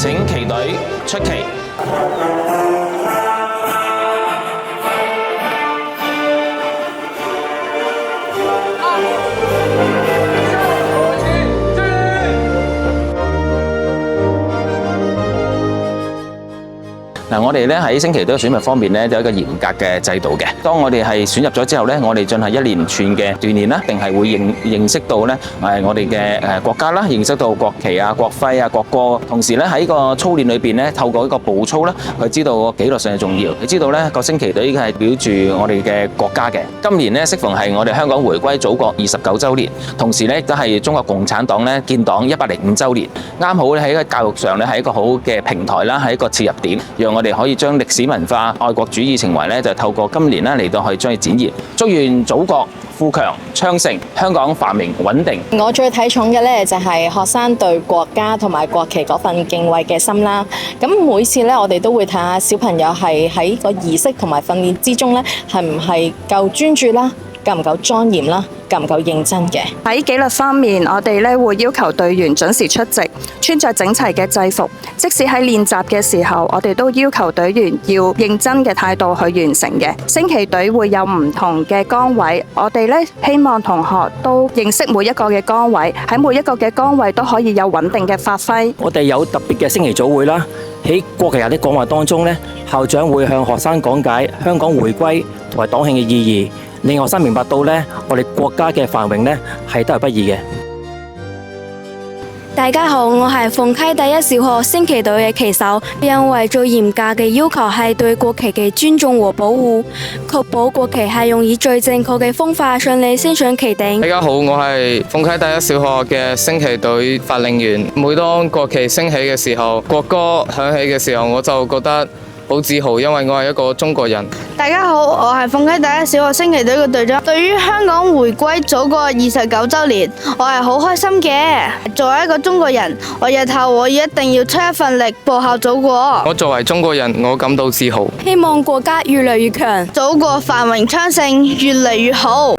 請旗隊出旗。嗱，我哋咧喺升旗隊嘅選拔方面咧，有一個嚴格嘅制度嘅。當我哋係選入咗之後咧，我哋進行一連串嘅鍛鍊啦，定係會認識到咧我哋嘅國家啦，認識到國旗啊、國徽啊、國歌。同時咧喺個操練裏邊咧，透過一個步操啦，佢知道個紀律上嘅重要。佢知道咧個升旗隊已經係表住我哋嘅國家嘅。今年咧適逢係我哋香港回歸祖國29週年，同時咧亦都係中國共產黨咧建黨105週年，啱好咧喺個教育上咧係一個好嘅平台啦，係一個切入點，讓我哋可以將歷史文化、愛國主義情懷咧，就透過今年咧嚟到去將佢展現。祝願祖國富強昌盛，香港繁榮穩定。我最睇重嘅咧就係學生對國家同埋國旗嗰份敬畏嘅心啦。咁每次咧，我哋都會睇下小朋友係喺個儀式同埋訓練之中咧，係唔係夠專注啦，夠唔夠莊嚴啦，夠唔夠認真嘅。喺紀律方面，我哋咧會要求隊員準時出席，穿着整齊嘅制服。即使喺練習嘅時候，我哋都要求隊員要認真嘅態度去完成嘅。升旗隊會有唔同嘅崗位，我哋咧希望同學都認識每一個嘅崗位，喺每一個嘅崗位都可以有穩定嘅發揮。我哋有特別嘅升旗組會啦，喺國旗日的講話當中咧，校長會向學生講解香港回歸同埋黨慶嘅意義，令學生明白到咧，我哋國家嘅繁榮咧係得來不易嘅。大家好，我係鳳溪第一小學升旗隊嘅旗手。因為最嚴格嘅要求係對國旗嘅尊重和保護，確保國旗係用以最正確嘅方法順利升上旗頂。大家好，我係鳳溪第一小學嘅升旗隊發令員。每當國旗升起嘅時候，國歌響起嘅時候，我就覺得好自豪，因為我係一個中國人。大家好，我係鳳溪第一小學升旗隊嘅隊長。對於香港回歸祖國29週年，我係好開心嘅。作為一個中國人，我日後我一定要出一份力報效祖國。我作為中國人，我感到自豪。希望國家越嚟越強，祖國繁榮昌盛，越嚟越好。